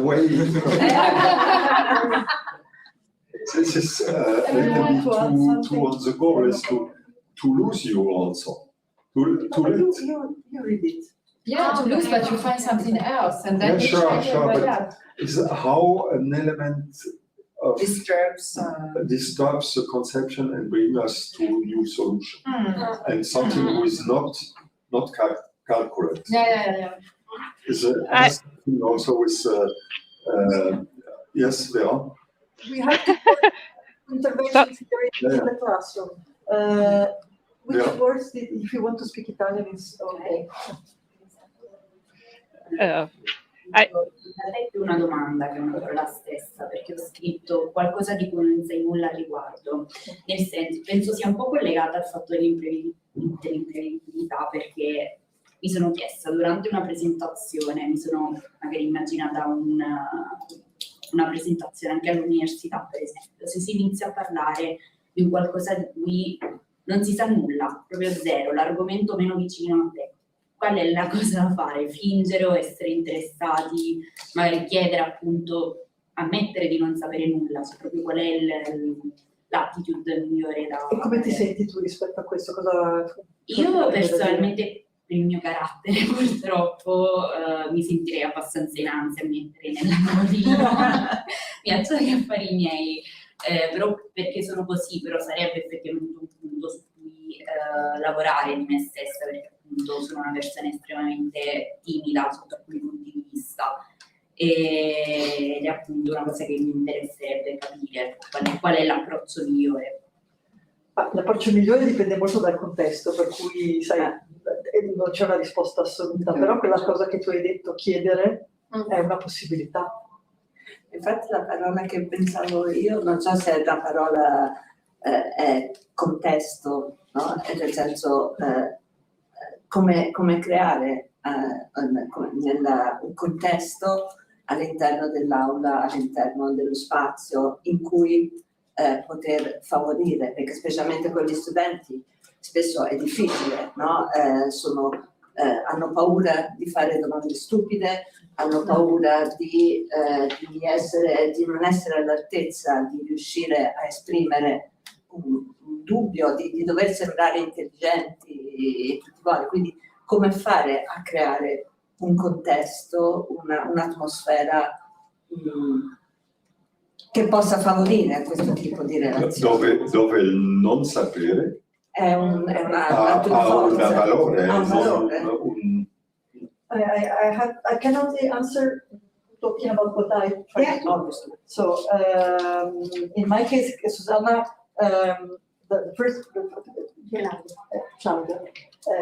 way. This is maybe too on the goal is to lose you also. To You read it. Yeah, to lose, but you find something else, and then yeah, you try sure, by but that. it's how an element of Disturbs. disturbs the conception and bring us to new solution and something who is not calculate. Yeah. Is also with yes, Vera. We have interventions here in the classroom. Which words if you want to speak Italian is okay. Una domanda che è una la stessa, perché ho scritto qualcosa di cui non sai nulla al riguardo, nel senso, penso sia un po' collegata al fatto dell'imprevedibilità, perché mi sono chiesta durante una presentazione, mi sono magari immaginata una presentazione anche all'università, per esempio, se si inizia a parlare di un qualcosa di cui non si sa nulla, proprio zero, l'argomento meno vicino a te. Qual è la cosa da fare? Fingere o essere interessati, magari chiedere appunto, ammettere di non sapere nulla, cioè proprio qual è l'attitude migliore da... E come ti senti tu rispetto a questo? Io personalmente, per il mio carattere purtroppo, mi sentirei abbastanza in ansia a mettere nella modina, mi alzo gli affari miei, però perché sono così, però sarebbe effettivamente un punto su cui lavorare di me stessa, perché appunto sono una persona estremamente timida sotto alcuni punti di vista ed è appunto una cosa che mi interesserebbe capire qual è l'approccio migliore. L'approccio migliore dipende molto dal contesto, per cui sai, non c'è una risposta assoluta, però quella cosa che tu hai detto, chiedere, è una possibilità. Infatti la parola che pensavo io, non so se la parola è contesto, no? Nel senso come creare un contesto all'interno dell'aula, all'interno dello spazio in cui poter favorire, perché specialmente con gli studenti spesso è difficile, no? Hanno paura di fare domande stupide, hanno paura di non essere all'altezza, di riuscire a esprimere un dubbio, di dover sembrare intelligenti e tutti uguali. Quindi come fare a creare un contesto, un'atmosfera che possa favorire questo tipo di relazione? Dove il non sapere ha un valore. I can only answer talking about what I tried to do. So in my case, Susanna, the first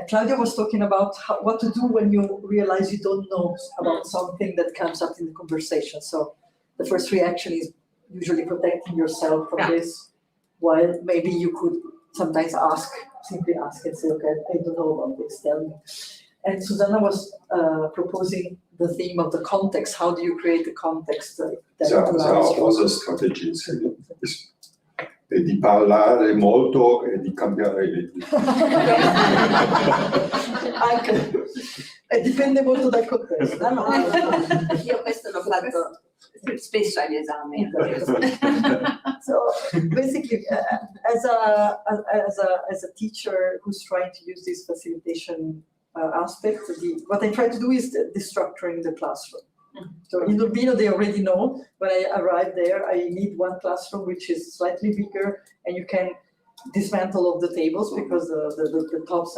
Claudia was talking about what to do when you realize you don't know about something that comes up in the conversation. So the first reaction is usually protecting yourself from this, while maybe you could sometimes simply ask and say, okay, I don't know about this, tell me. And Susanna was proposing the theme of the context. How do you create a context? There are other strategies. Di parlare molto e di cambiare le idee. Dipende molto dal contesto. No, io questo l'ho fatto spesso agli esami. So basically, as a teacher who's trying to use this facilitation aspect, what I try to do is destructuring the classroom. So in Urbino, they already know when I arrive there, I need one classroom which is slightly bigger, and you can dismantle all the tables because the tops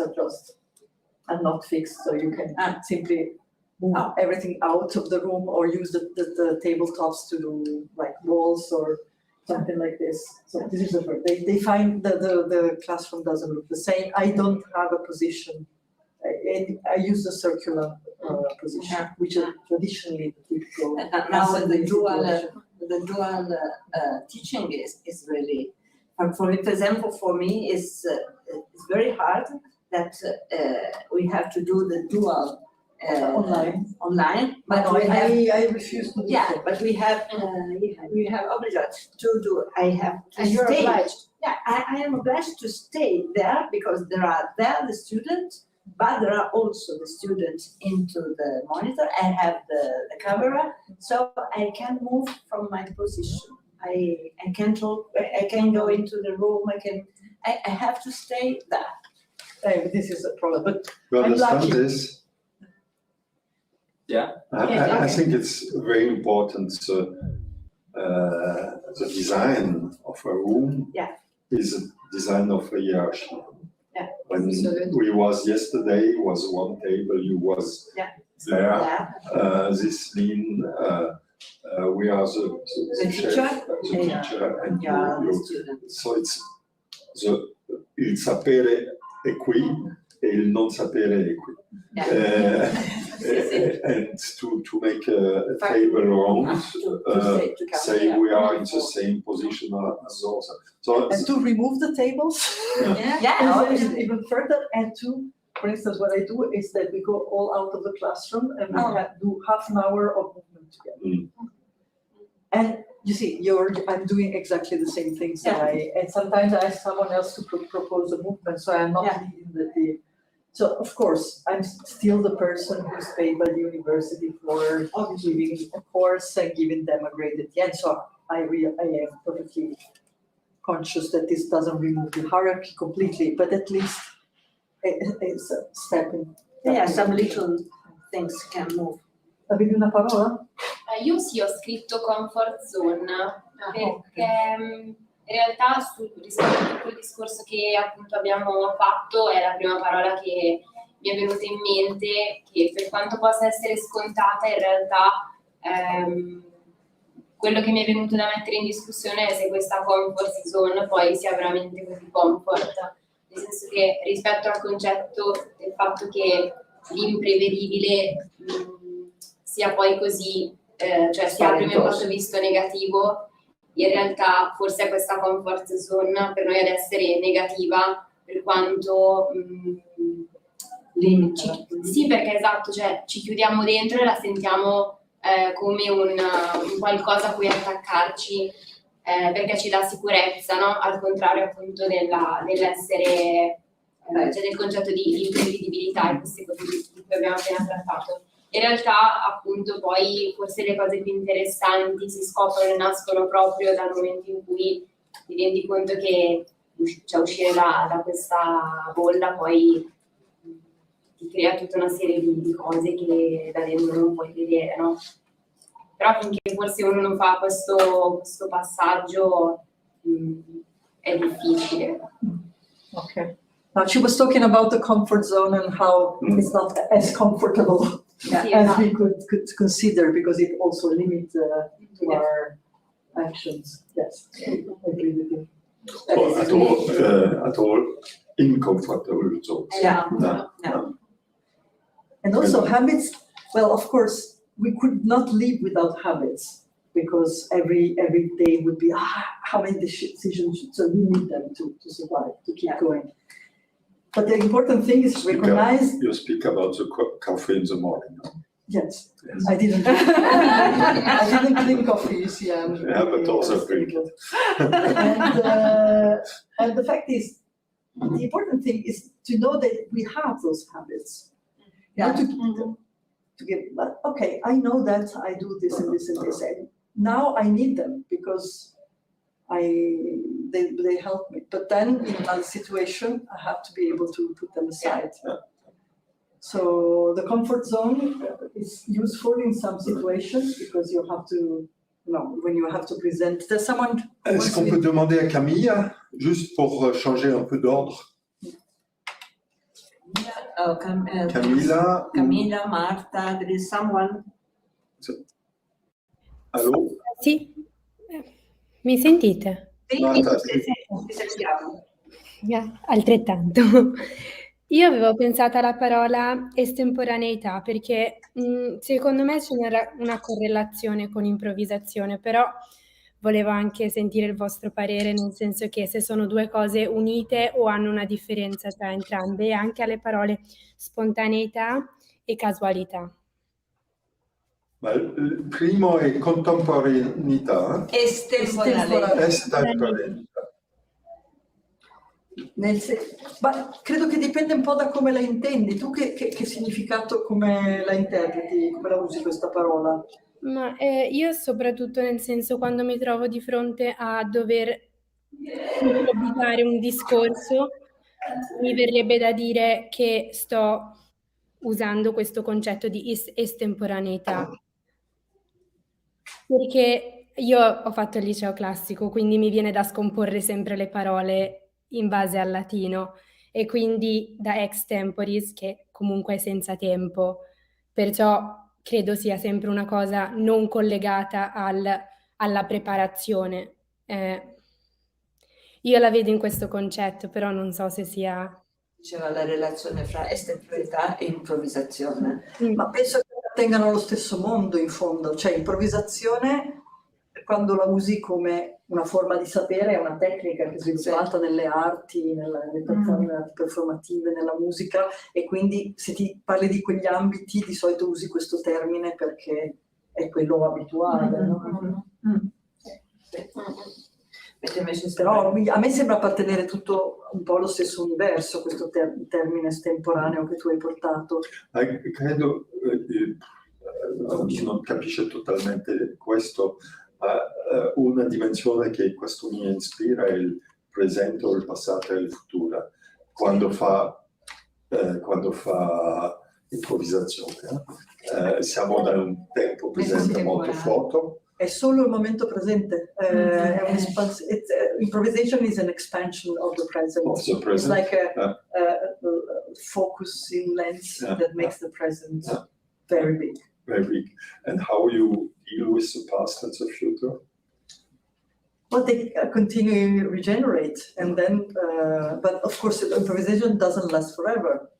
are not fixed. So you can simply move everything out of the room or use the tabletops to do like walls or something like this. So this is the first. They find that the classroom doesn't look the same. I don't have a position. I use the circular position, which is traditionally the typical. Now the dual teaching is really, for example, for me, it's very hard that we have to do the dual online. But no, I refuse to do that. But we have obliged to do. I have to and you're stay. obliged. Yeah, I am obliged to stay there because there are the students but there are also the students into the monitor. I have the camera, so I can move from my position. I can talk, I can go into the room, I have to stay there. This is a problem, but You I'm understand lucky. this? Yeah. I think it's very important. The design of a room is a design of a hierarchy. Yeah. When Absolutely. we was yesterday, was one table, you was there. This mean we are the teacher, chef, the teacher, and the you. students. So it's il sapere è qui e il non sapere è qui. And to make a table round, say we are in the same position as also. So And to remove the tables, and even further, and to, for instance, what I do is that we go all out of the classroom and we do half an hour of movement together. And you see, I'm doing exactly the same things that and sometimes I ask someone else to propose a movement, so I'm not leading the team. So of course, I'm still the person who's paid by the university for giving a course and giving them a grade at the end. So I am perfectly conscious that this doesn't remove the hierarchy completely, but at least it's a step in. Some little things can move. Avevi una parola? Io sì, ho scritto comfort zone, perché in realtà rispetto a tutto il discorso che appunto abbiamo fatto è la prima parola che mi è venuta in mente, che per quanto possa essere scontata in realtà quello che mi è venuto da mettere in discussione è se questa comfort zone poi sia veramente così comfort, nel senso che rispetto al concetto del fatto che l'imprevedibile sia poi così, cioè sia al primo impatto visto negativo, in realtà forse è questa comfort zone per noi ad essere negativa, per quanto sì, perché esatto, cioè ci chiudiamo dentro e la sentiamo come un qualcosa a cui attaccarci, perché ci dà sicurezza, no? Al contrario appunto dell'essere, cioè del concetto di imprevedibilità e queste cose di cui abbiamo appena trattato. In realtà appunto poi forse le cose più interessanti si scoprono e nascono proprio dal momento in cui ti rendi conto che cioè, uscire da questa bolla poi ti crea tutta una serie di cose che da dentro non puoi vedere, no? Però finché forse uno non fa questo passaggio è difficile. Okay. Now she was talking about the comfort zone and how it's not as comfortable as we could consider, because it also limits to our actions. Yes, I agree with you. At all uncomfortable zones. And also habits, well, of course, we could not live without habits, because every day would be, how many decisions, so we need them to survive, to keep going. But the important thing is to recognize. You speak about the coffee in the morning. No? Yes, I didn't drink coffee, you see. But also drink it. And the fact is, the important thing is to know that we have those habits. Not to get, okay, I know that I do this and this and this, and now I need them because they help me. But then in another situation, I have to be able to put them aside. So the comfort zone is useful in some situations because you have to, when you have to present. There's someone. Est-ce qu'on peut demander à Camille, juste pour changer un peu d'ordre? Camilla, Marta, there is someone. Allô? Sì, mi sentite? Sì, Marta, ti sentiamo. Altrettanto. Io avevo pensato alla parola estemporaneità perché secondo me c'è una correlazione con improvvisazione, però volevo anche sentire il vostro parere, nel senso che se sono due cose unite o hanno una differenza tra entrambe, e anche alle parole spontaneità e casualità. Ma il primo è contemporaneità. Estemporaneità. Ma credo che dipende un po' da come la intendi. Tu che significato, come la interpreti, come la usi questa parola? Ma io soprattutto nel senso quando mi trovo di fronte a dover improvvisare un discorso, mi verrebbe da dire che sto usando questo concetto di estemporaneità. Perché io ho fatto il liceo classico, quindi mi viene da scomporre sempre le parole in base al latino e quindi da ex temporis, che comunque è senza tempo, perciò credo sia sempre una cosa non collegata alla preparazione. Io la vedo in questo concetto, però non so se sia... Diceva la relazione fra estemporaneità e improvvisazione. Ma penso che tengano lo stesso mondo in fondo, cioè improvvisazione quando la usi come una forma di sapere è una tecnica che è sviluppata nelle arti, nelle arti performative, nella musica e quindi se ti parli di quegli ambiti di solito usi questo termine perché è quello abituale. No? Però a me sembra appartenere tutto un po' allo stesso universo questo termine estemporaneo che tu hai portato. Credo, non capisce totalmente questo, una dimensione che questo mi ispira è il presente o il passato e il futuro. Quando fa improvvisazione, siamo da un tempo presente molto forte. È solo il momento presente. Improvisation is an expansion of the present. It's like a focusing lens that makes the present very big. Very big. And how you deal with the past and the future? Well, they continue to regenerate, and then, but of course, improvisation doesn't last forever.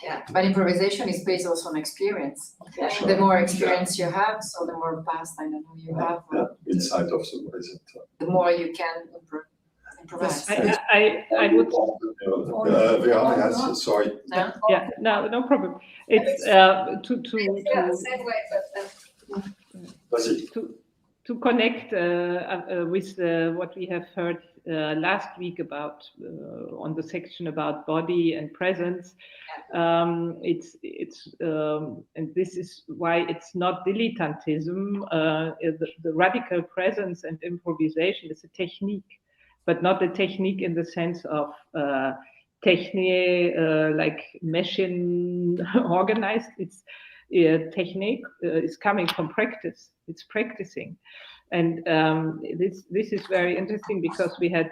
Yeah, but improvisation is based also on experience. Yeah, sure. The more experience you have, so the more past, you have. Inside of the present. The more you can improvise. I would. Sorry. No? Yeah, no problem. It's to connect with what we have heard last week about on the section about body and presence. It's and this is why it's not dilettantism. The radical presence and improvisation is a technique, but not a technique in the sense of technique like machine organized. It's technique is coming from practice. It's practicing, and this is very interesting because we had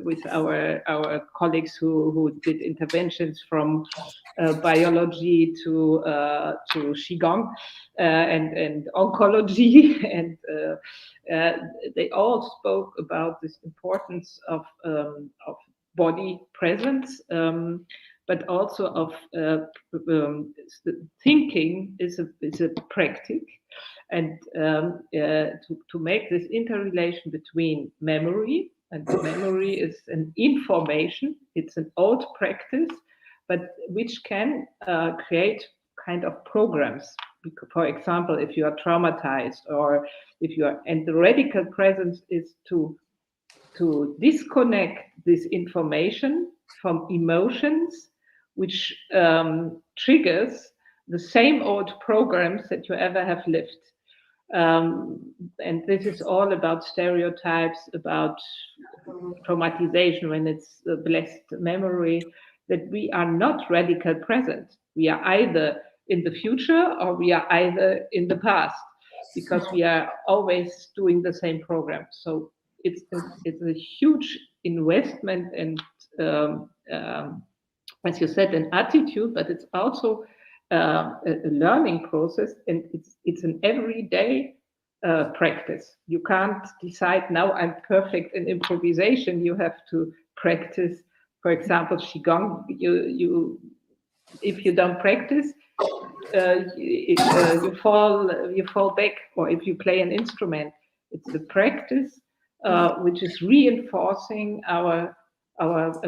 with our colleagues who did interventions from biology to qigong and oncology, and they all spoke about this importance of body presence. But also of thinking is a practice, and to make this interrelation between memory, and memory is an information, it's an old practice, but which can create kind of programs. For example, if you are traumatized, or if you are, and the radical presence is to disconnect this information from emotions, which triggers the same old programs that you ever have lived. And this is all about stereotypes, about traumatization when it's a blessed memory, that we are not radical present. We are either in the future or we are either in the past, because we are always doing the same program. So it's a huge investment and as you said, an attitude, but it's also a learning process, and it's an everyday practice. You can't decide now I'm perfect in improvisation. You have to practice. For example, qigong. If you don't practice, you fall back. Or if you play an instrument, it's the practice which is reinforcing our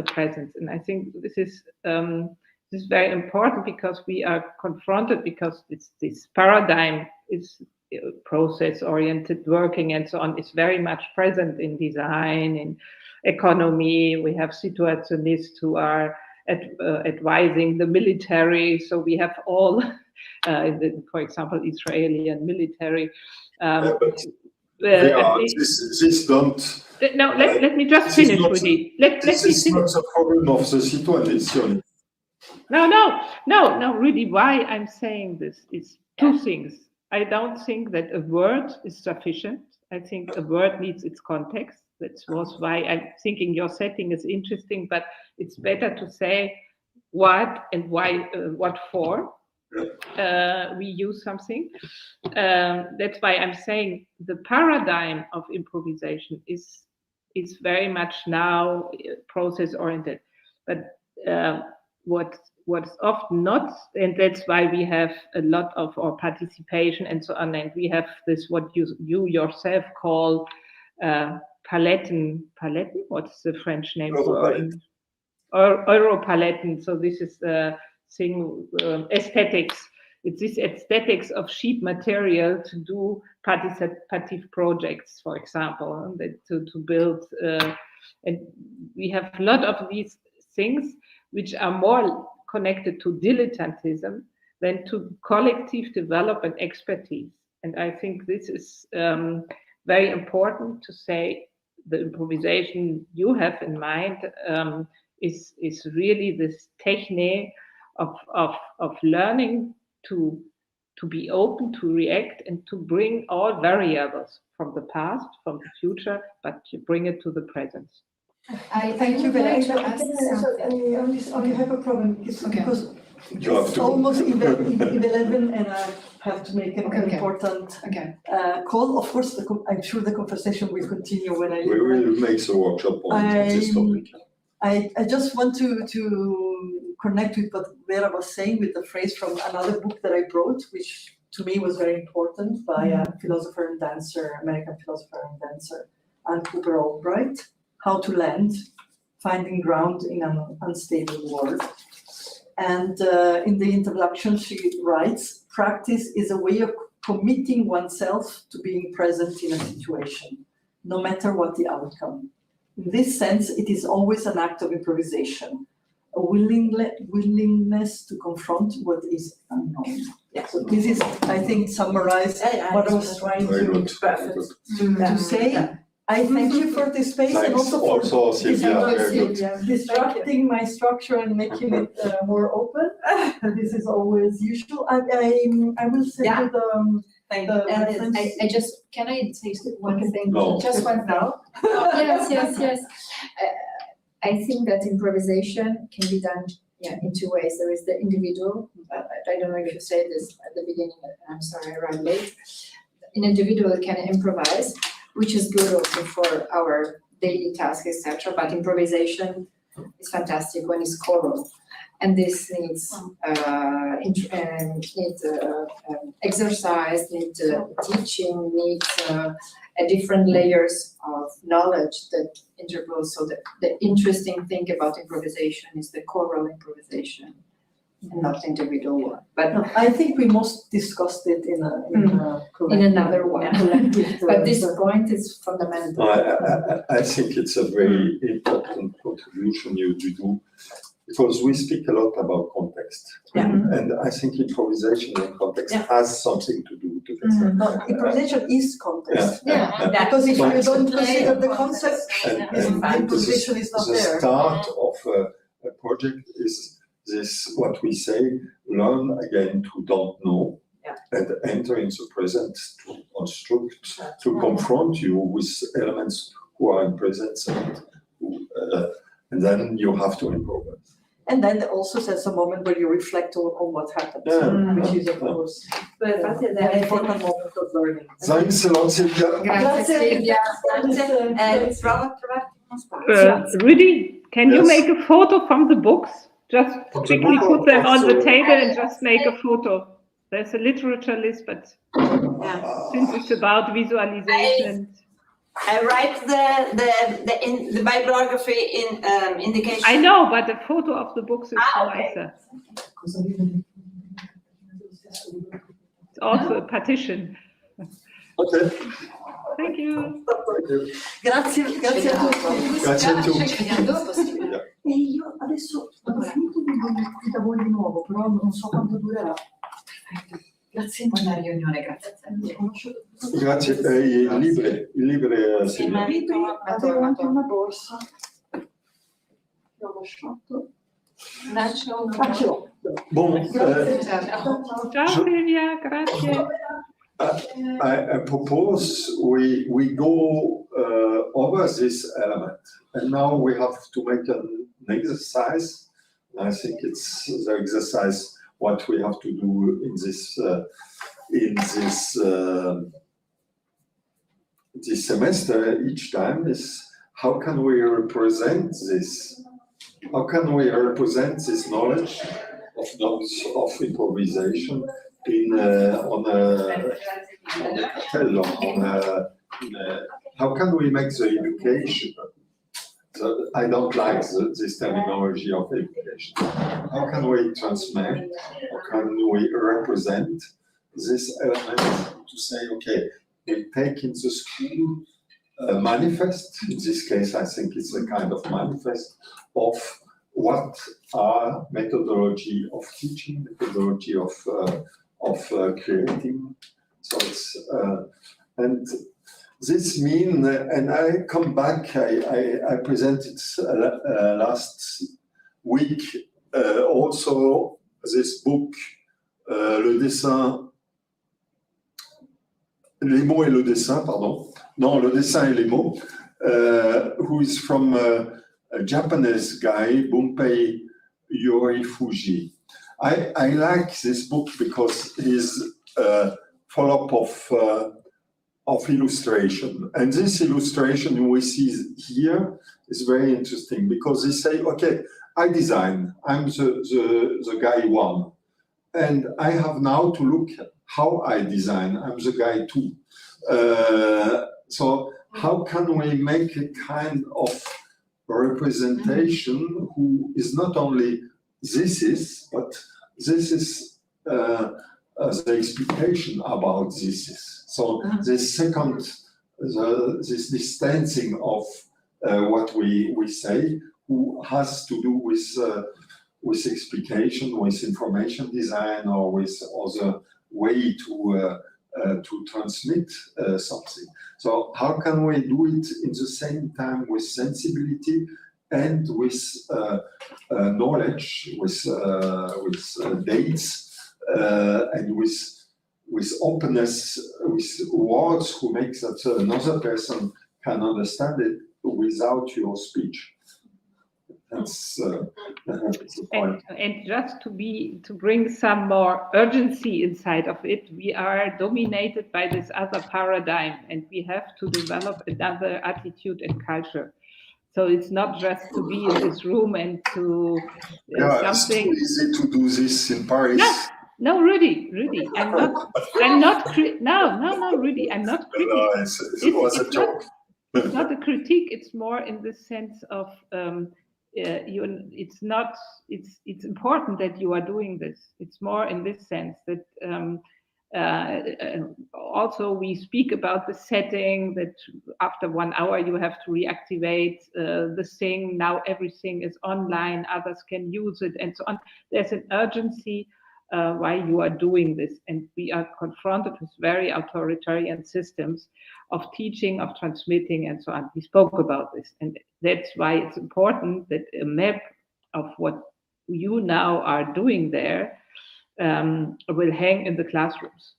presence. And I think this is very important, because we are confronted, because this paradigm is process-oriented working and so on is very much present in design, in economy. We have situationists who are advising the military. So we have all, for example, Israeli and military. This don't. No, let me just finish with it. This is not a problem of the situation. No, really, why I'm saying this is two things. I don't think that a word is sufficient. I think a word needs its context. That was why I'm thinking your setting is interesting, but it's better to say what and why, what for. We use something. That's why I'm saying the paradigm of improvisation is very much now process oriented. But what's often not, and that's why we have a lot of our participation and so on, and we have this what you yourself call paletten. What's the French name for Europaletten? So this is the thing, aesthetics. It's this aesthetics of cheap material to do participative projects, for example, to build. And we have a lot of these things which are more connected to dilettantism than to collective development expertise. And I think this is very important to say. The improvisation you have in mind is really this technique of learning to be open, to react, and to bring all variables from the past, from the future, but to bring it to the present. Thank you, but I only have a problem because it's almost 11 and I have to make an important call. Of course, I'm sure the conversation will continue when I... We will make a workshop on this topic. I just want to connect with what Vera was saying with the phrase from another book that I wrote, which to me was very important, by a philosopher and dancer, American philosopher and dancer, Anne Cooper Albright, How to Land, Finding Ground in an Unstable World. And in the introduction, she writes, practice is a way of committing oneself to being present in a situation, no matter what the outcome. In this sense, it is always an act of improvisation, a willingness to confront what is unknown. So this is, I think, summarize what I was trying to say. I thank you for this space and also for disrupting my structure and making it more open. This is always usual. I will say to the... I just, can I say one thing? No. Just one now? Yes. I think that improvisation can be done in two ways. There is the individual, I don't know if you said this at the beginning, I'm sorry, I ran late. An individual can improvise, which is good also for our daily tasks, etc. But improvisation is fantastic when it's choral. And this needs exercise, needs teaching, needs different layers of knowledge that interpose. So the interesting thing about improvisation is the choral improvisation, and not individual one. But no, I think we most discussed it in another one. But this point is fundamental. I think it's a very important contribution you do. Because we speak a lot about context, and I think improvisation and context has something to do with it. No, improvisation is context. Because if you don't consider the concept, improvisation is not there. The start of a project is this, what we say, learn again to don't know, and enter into the present to construct, to confront you with elements who are in presence, and then you have to improvise. And then also there's a moment where you reflect on what happened, which is of course an important moment of learning. Thanks a lot, Silvia. Rudy, can you make a photo from the books? Just quickly put them on the table and just make a photo. There's a literature list, but since it's about visualization. I write the bibliography in indication. I know, but the photo of the books is nicer. It's also a partition. Okay. Thank you. Grazie a tutti. Grazie a tutti. Ci vediamo dopo, sì. E io adesso ho finito di da voi di nuovo, però non so quanto durerà. Perfetto. Grazie. Buona riunione, grazie. Grazie. Il libro Sì, Silvia. ma avevo anche una borsa. Che ho lasciato. Ah, ce l'ho. Bon, Grazie. Ciao Silvia, grazie. I propose we go over this element, and now we have to make an exercise. I think it's the exercise what we have to do in this semester each time is how can we represent this? How can we represent this knowledge of notes of improvisation on a catalog, how can we make the education? So I don't like this terminology of education. How can we transmit, how can we represent this element to say, okay, we take in the school a manifest, in this case I think it's a kind of manifest of what are methodology of teaching, methodology of creating. So it's and this mean, and I come back. I presented last week also this book, le dessin, les mots et le dessin, pardon. Non, le dessin et les mots. Who is from a Japanese guy, Bumpei Yorifuji. I like this book because he's full up of illustration. And this illustration we see here is very interesting because they say, okay, I design, I'm the guy one. And I have now to look how I design, I'm the guy two. So how can we make a kind of representation who is not only this is, but this is the explication about this is. So the second, this distancing of what we say, who has to do with explication, with information design, or with other way to transmit something. So how can we do it in the same time with sensibility and with knowledge, with dates, and with openness, with words who make that another person can understand it without your speech. That's the point. And just to bring some more urgency inside of it, we are dominated by this other paradigm, and we have to develop another attitude and culture. So it's not just to be in this room and to something. It's too easy to do this in Paris. No, really, I'm not. No, really, I'm not critical. It was a joke. It's not a critique. It's more in the sense of it's not. It's important that you are doing this. It's more in this sense that also we speak about the setting that after 1 hour you have to reactivate the thing. Now everything is online. Others can use it and so on. There's an urgency why you are doing this, and we are confronted with very authoritarian systems of teaching, of transmitting, and so on. We spoke about this, and that's why it's important that a map of what you now are doing there will hang in the classrooms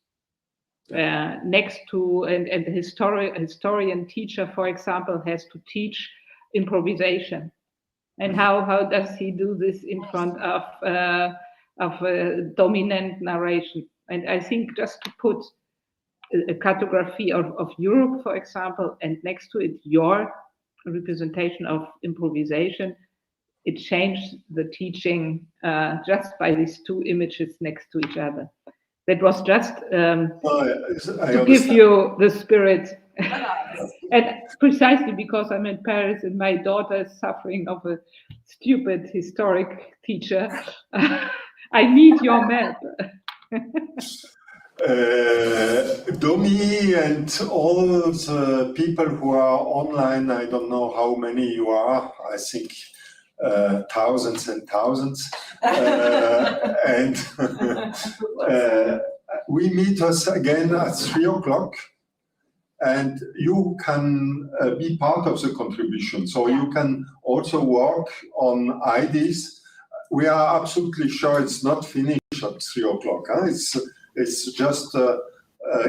next to, and the historian teacher, for example, has to teach improvisation, and how does he do this in front of a dominant narration? And I think just to put a cartography of Europe, for example, and next to it your representation of improvisation, it changed the teaching just by these two images next to each other. That was just to give you the spirit. And precisely because I'm in Paris and my daughter is suffering of a stupid historic teacher, I need your map. Domi and all the people who are online, I don't know how many you are, I think thousands and thousands. And we meet us again at 3 o'clock. And you can be part of the contribution. So you can also work on ideas. We are absolutely sure it's not finished at 3 o'clock. Hein? It's just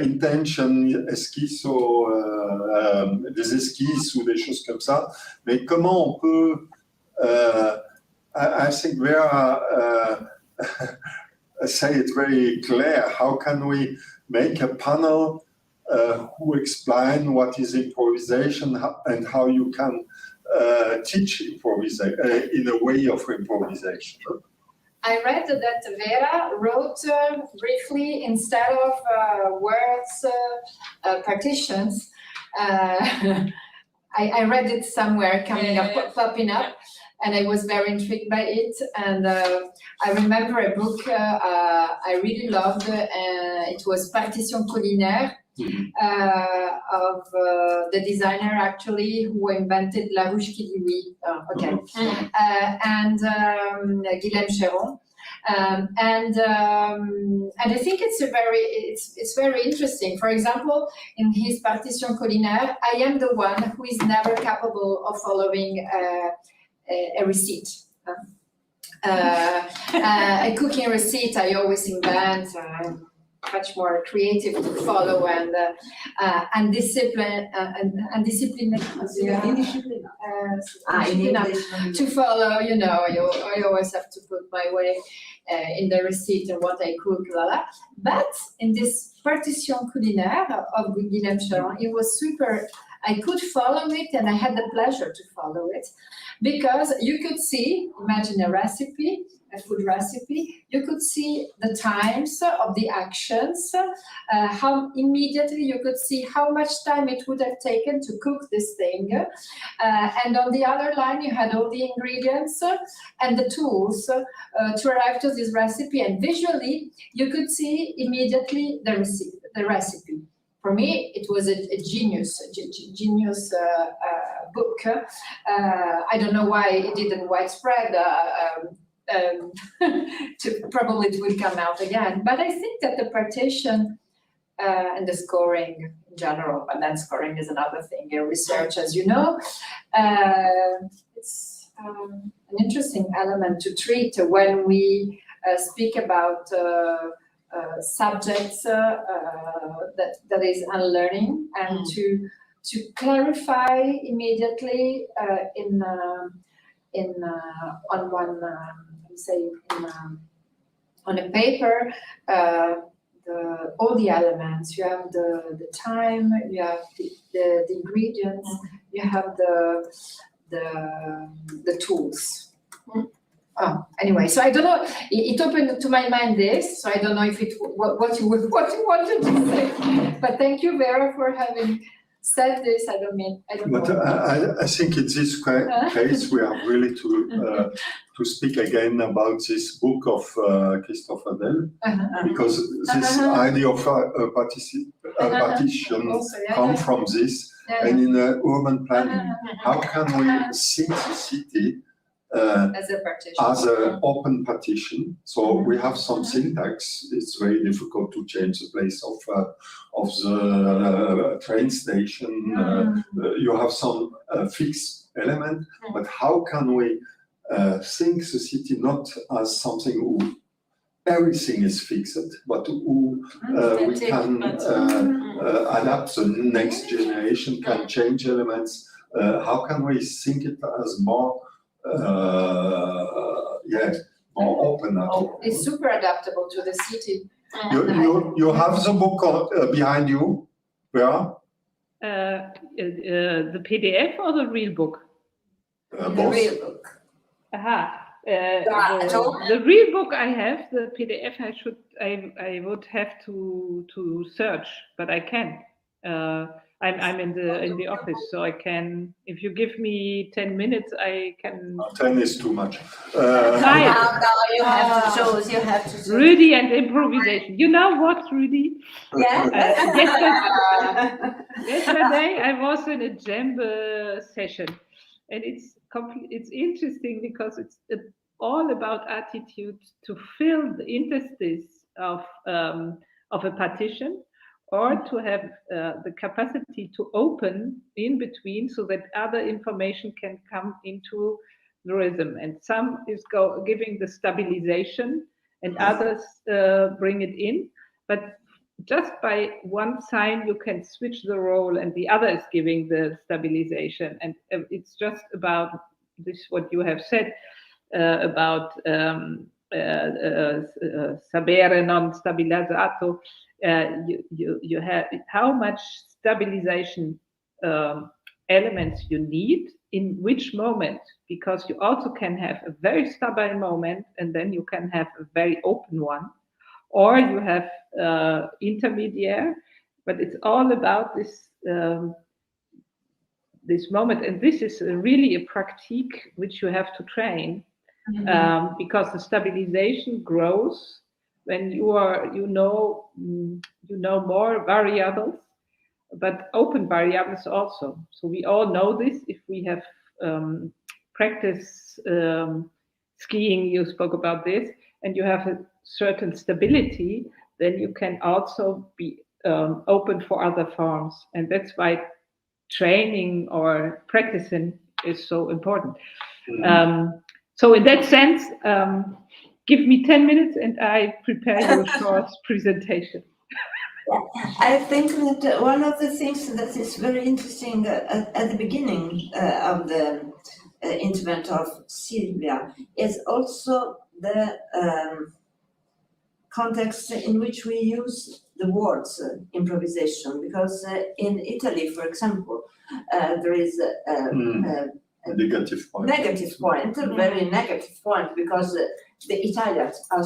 intention, esquisse, des esquisses ou des choses comme ça. Mais comment on peut, I think we are, say it very clear, how can we make a panel who explain what is improvisation and how you can teach improvisation in a way of improvisation. I read that Vera wrote briefly, instead of words, partitions. I read it somewhere popping up, and I was very intrigued by it. And I remember a book I really loved. It was Partition culinaire. Of the designer actually who invented La Ruche qui dit oui, and Guilhem Chéron, and I think it's very interesting. For example, in his Partition culinaire, I am the one who is never capable of following a receipt. A cooking receipt I always invent. Much more creative to follow and undisciplined to follow. You know, I always have to put my way in the receipt and what I cook, But in this Partition culinaire of Guilhem Chéron, it was super. I could follow it, and I had the pleasure to follow it, because you could see, imagine a recipe, a food recipe, you could see the times of the actions, how immediately you could see how much time it would have taken to cook this thing. And on the other line, you had all the ingredients and the tools to arrive to this recipe. And visually, you could see immediately the recipe. For me, it was a genius book. I don't know why it didn't widespread. Probably it will come out again. But I think that the partition and the scoring in general, but then scoring is another thing. Research, as you know, it's an interesting element to treat when we speak about subjects that is unlearning, and to clarify immediately on a paper all the elements. You have the time, you have the ingredients, you have the tools. Anyway, so I don't know. It opened to my mind this, so I don't know if it what you wanted to say. But thank you, Vera, for having said this. I don't know. But I think in this case we are really to speak again about this book of Christophe Adel, because this idea of partition comes from this, and in urban planning, how can we think the city as an open partition? So we have some syntax. It's very difficult to change the place of the train station. You have some fixed element, but how can we think the city not as something who everything is fixed, but who we can adapt? The next generation can change elements. How can we think it as more more open? It's super adaptable to the city. You have the book behind you, where? The PDF or the real book? Both. The real book. The real book I have. The PDF I would have to search, but I can. I'm in the office, so I can. If you give me 10 minutes, I can. 10 is too much. Five. No, you have to choose. You have to choose. Rudy and improvisation. You know what, Rudy? Yesterday I was in a jam session, and it's interesting because it's all about attitude to fill the interstice of a partition, or to have the capacity to open in between so that other information can come into the rhythm. And some is giving the stabilization, and others bring it in. But just by one sign, you can switch the role, and the other is giving the stabilization. And it's just about this, what you have said about sapere, non-savoir. You have how much stabilization elements you need in which moment, because you also can have a very stubborn moment, and then you can have a very open one, or you have intermediate. But it's all about this this moment, and this is really a practique which you have to train, because the stabilization grows when you know more variables, but open variables also. So we all know this. If we have practice skiing, you spoke about this, and you have a certain stability, then you can also be open for other forms. And that's why training or practicing is so important. So in that sense, give me 10 minutes and I prepare your short presentation. I think that one of the things that is very interesting at the beginning of the intervent of Silvia is also the context in which we use the words improvisation, because in Italy, for example, there is a negative point. A very negative point, because the Italians are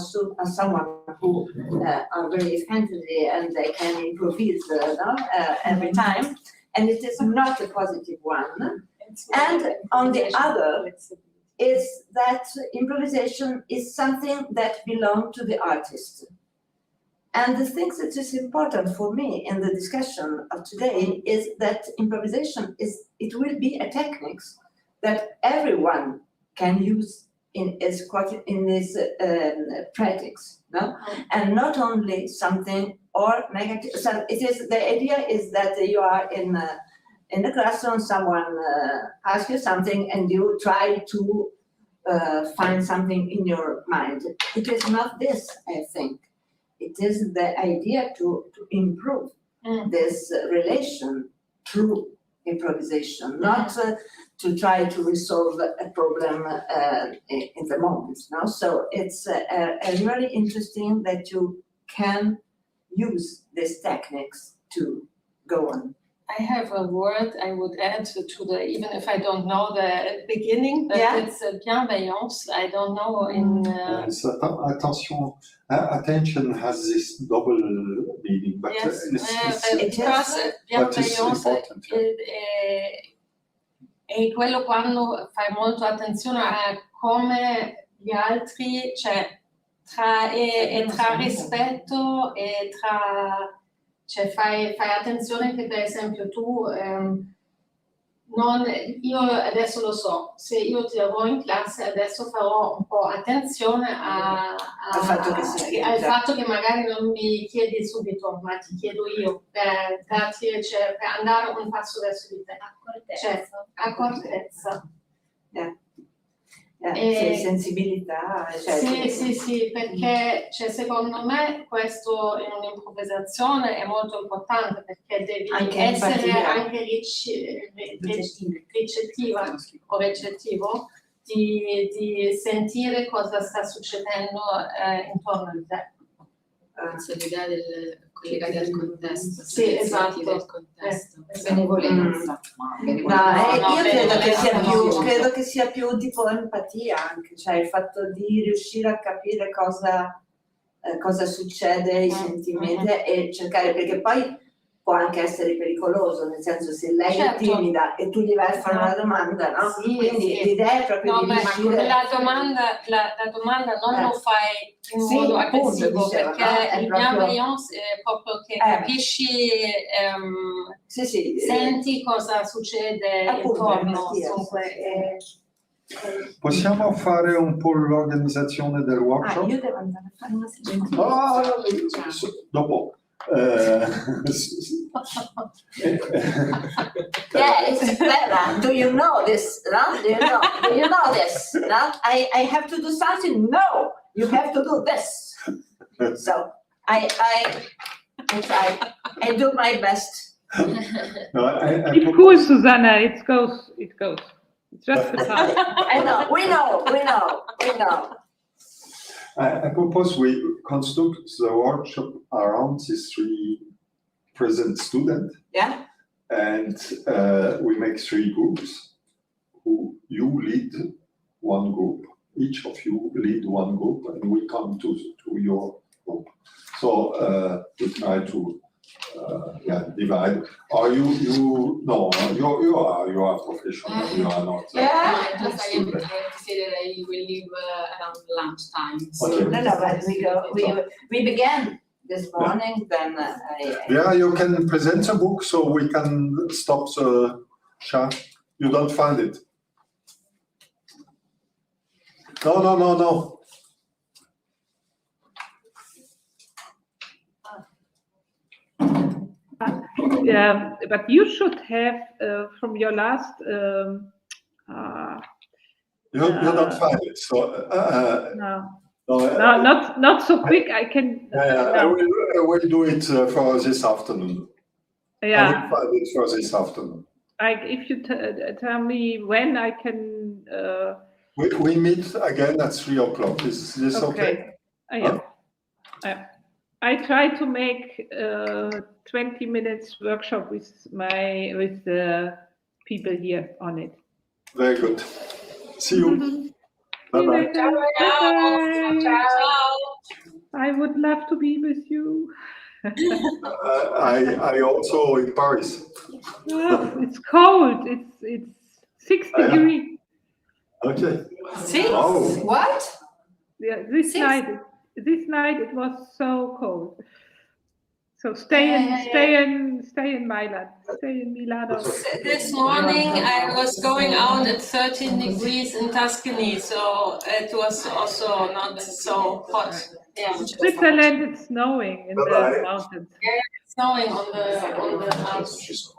someone who are very friendly and they can improvise every time, and it is not a positive one. And on the other, is that improvisation is something that belongs to the artist. And the thing that is important for me in the discussion of today is that improvisation will be a technique that everyone can use in his practice, no? And not only something or negative. So the idea is that you are in the classroom, someone asks you something and you try to find something in your mind. It is not this, I think. It is the idea to improve this relation through improvisation, not to try to resolve a problem in the moment. No? So it's really interesting that you can use these techniques to go on. I have a word I would add to the, even if I don't know the beginning, but it's bienveillance. I don't know in... Attention has this double meaning, but because bienveillance è quello quando fai molto attenzione a come gli altri, cioè tra rispetto e tra... Cioè fai attenzione che per esempio tu, io adesso lo so, se io ti avrò in classe adesso farò un po' attenzione al fatto che magari non mi chiedi subito, ma ti chiedo io per darti, cioè, per andare un passo verso di te. Accortezza. Sensibilità. Sì, perché cioè, secondo me questo in un'improvvisazione è molto importante, perché devi essere anche ricettiva o recettivo di sentire cosa sta succedendo intorno a te. L'idea collegati al contesto. Sì, esatto. Del contesto. Benevolenza. Io credo che sia più tipo empatia anche, cioè il fatto di riuscire a capire cosa succede, i sentimenti e cercare, perché poi può anche essere pericoloso, nel senso se lei Certo. è timida e tu gli vai a fare una domanda, no? Sì, Quindi sì. l'idea è proprio No, di ma riuscire... la domanda non lo fai in Sì, modo appunto, aggressivo, dicevo, perché no? È il proprio- bienveillance è proprio che capisci, Sì, senti cosa succede appunto, intorno. empatia, Dunque, Possiamo fare un po' l'organizzazione del workshop? io devo andare a fare una settimana. Dopo. Yeah, it's Bella. Do you know this? No? Do you know this? No? I have to do something. No, you have to do this. So I try. I do my best. No, It's cool, Susanna. It goes. It's just the time. I know. We know. I propose we construct the workshop around these 3 present students. Yeah. And we make 3 groups. Who you lead one group. Each of you lead one group, and we come to your group. So we try to divide. Are you? No, you are professional. You are not. Yeah. Just I am to say that I will leave around lunchtime. So Okay. No, but we began this morning. Then Yeah, you can present the book so we can stop the chat. You don't find it. No. But you should have from your last. You don't find it. So No, not so quick. I can. I will do it for this afternoon. I will find it for this afternoon. Like if you tell me when I can. We meet again at 3 o'clock. Is this okay? Yeah. I try to make 20 minutes workshop with the people here on it. Very good. See you. Bye-bye. I would love to be with you. I also in Paris. It's cold. It's 6 degrees. Okay. 6? Oh. What? Yeah, this night it was so cold. So stay in Milan. Stay in Milano. This morning I was going out at 13 degrees in Tuscany, so it was also not so hot. Yeah. Switzerland, it's snowing in the mountains. Yeah, it's snowing on the mountains.